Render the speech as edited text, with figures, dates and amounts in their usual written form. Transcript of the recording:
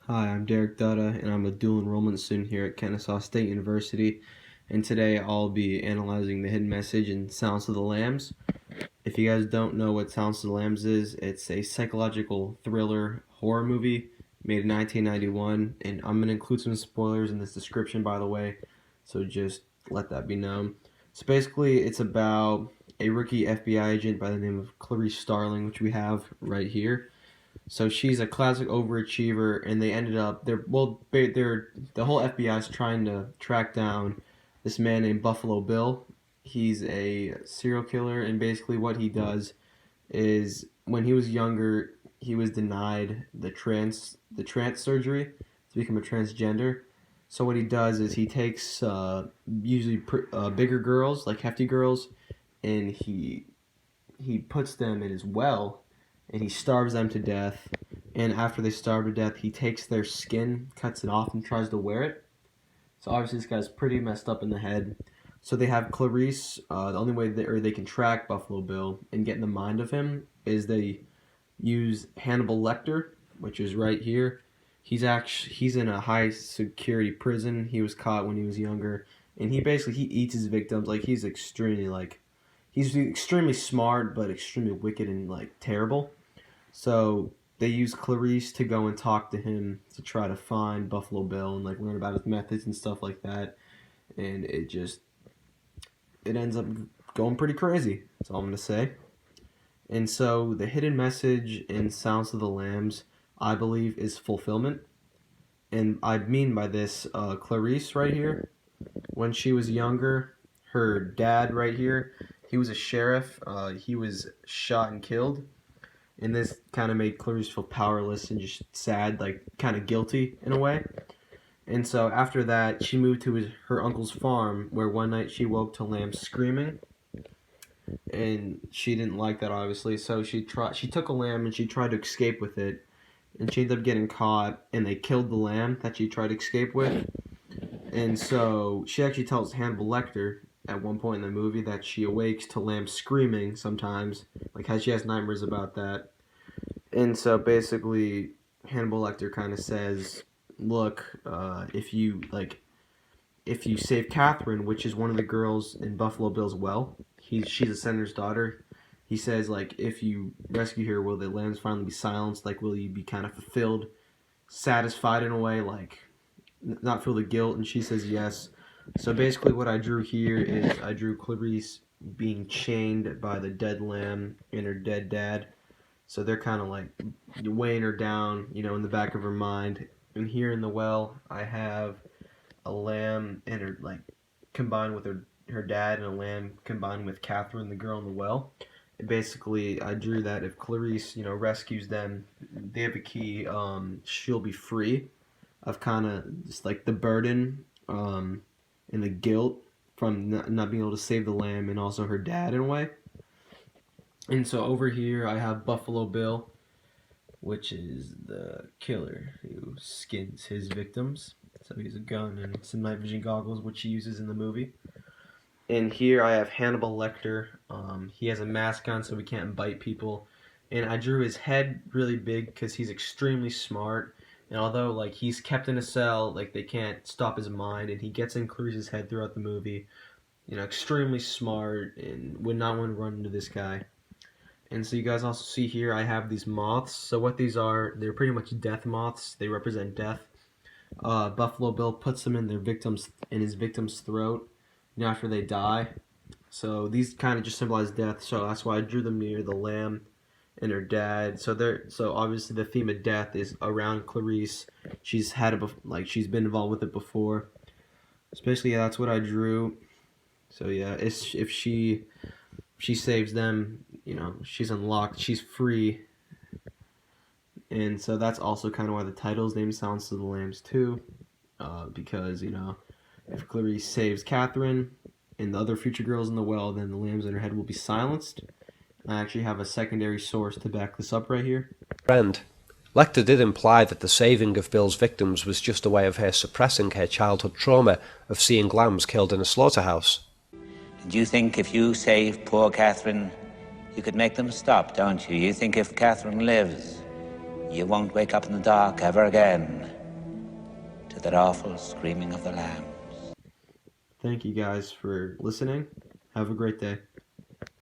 Hi, I'm Derek Dutta, and I'm a dual enrollment student here at Kennesaw State University. And today I'll be analyzing the hidden message in Silence of the Lambs. If you guys don't know what Silence of the Lambs is, it's a psychological thriller horror movie made in 1991. And I'm going to include some spoilers in this description, by the way, so just let that be known. So basically, it's about a rookie FBI agent by the name of Clarice Starling, which we have right here. So she's a classic overachiever, and they ended up they're the whole FBI is trying to track down this man named Buffalo Bill. He's a serial killer, and basically what he does is when he was younger, he was denied the trans surgery to become a transgender. So what he does is he takes usually bigger girls, like hefty girls, and he puts them in his well and he starves them to death. And after they starve to death, he takes their skin, cuts it off, and tries to wear it. So obviously, this guy's pretty messed up in the head. So they have Clarice. The only way they can track Buffalo Bill and get in the mind of him is they use Hannibal Lecter, which is right here. He's in a high security prison. He was caught when he was younger, and he eats his victims. He's extremely smart, but extremely wicked and terrible. So they use Clarice to go and talk to him to try to find Buffalo Bill and learn about his methods and stuff like that. And it ends up going pretty crazy. That's all I'm gonna say. And so the hidden message in Silence of the Lambs, I believe, is fulfillment. And I mean by this, Clarice right here, when she was younger, her dad right here, he was a sheriff. He was shot and killed, and this kind of made Clarice feel powerless and just sad, kind of guilty in a way. And so after that, she moved to her uncle's farm, where one night she woke to lambs screaming, and she didn't like that obviously. So she took a lamb and she tried to escape with it, and she ended up getting caught, and they killed the lamb that she tried to escape with. And so she actually tells Hannibal Lecter at one point in the movie that she awakes to lambs screaming sometimes, she has nightmares about that. And so basically, Hannibal Lecter kind of says, "Look, if you save Catherine, which is one of the girls in Buffalo Bill's well, she's a senator's daughter. He says if you rescue her, will the lambs finally be silenced? Will you be kind of fulfilled, satisfied in a way, not feel the guilt?" And she says yes. So basically what I drew here is I drew Clarice being chained by the dead lamb and her dead dad. So they're kind of weighing her down, in the back of her mind. And here in the well, I have a lamb and her, combined with her dad, and a lamb combined with Catherine, the girl in the well. And basically, I drew that if Clarice, rescues them, they have a key, she'll be free of kind of just the burden, and the guilt from not being able to save the lamb, and also her dad in a way. And so over here I have Buffalo Bill, which is the killer who skins his victims. So he has a gun and some night vision goggles, which he uses in the movie. And here I have Hannibal Lecter. He has a mask on so he can't bite people. And I drew his head really big because he's extremely smart. And although he's kept in a cell, they can't stop his mind, and he gets in Clarice's head throughout the movie. Extremely smart, and would not want to run into this guy. And so you guys also see here I have these moths. So what these are, they're pretty much death moths. They represent death. Buffalo Bill puts them in his victim's throat, after they die. So these kind of just symbolize death. So that's why I drew them near the lamb and her dad. So obviously the theme of death is around Clarice. She's had it she's been involved with it before. Especially that's what I drew. So yeah, if she saves them, she's unlocked, she's free. And so that's also kind of why the title's named Silence of the Lambs too, because if Clarice saves Catherine and the other future girls in the well, then the lambs in her head will be silenced. I actually have a secondary source to back this up right here. Friend, Lecter did imply that the saving of Bill's victims was just a way of her suppressing her childhood trauma of seeing lambs killed in a slaughterhouse. Do you think if you save poor Catherine, you could make them stop, don't you? You think if Catherine lives, you won't wake up in the dark ever again? that awful screaming of the lambs. Thank you guys for listening. Have a great day.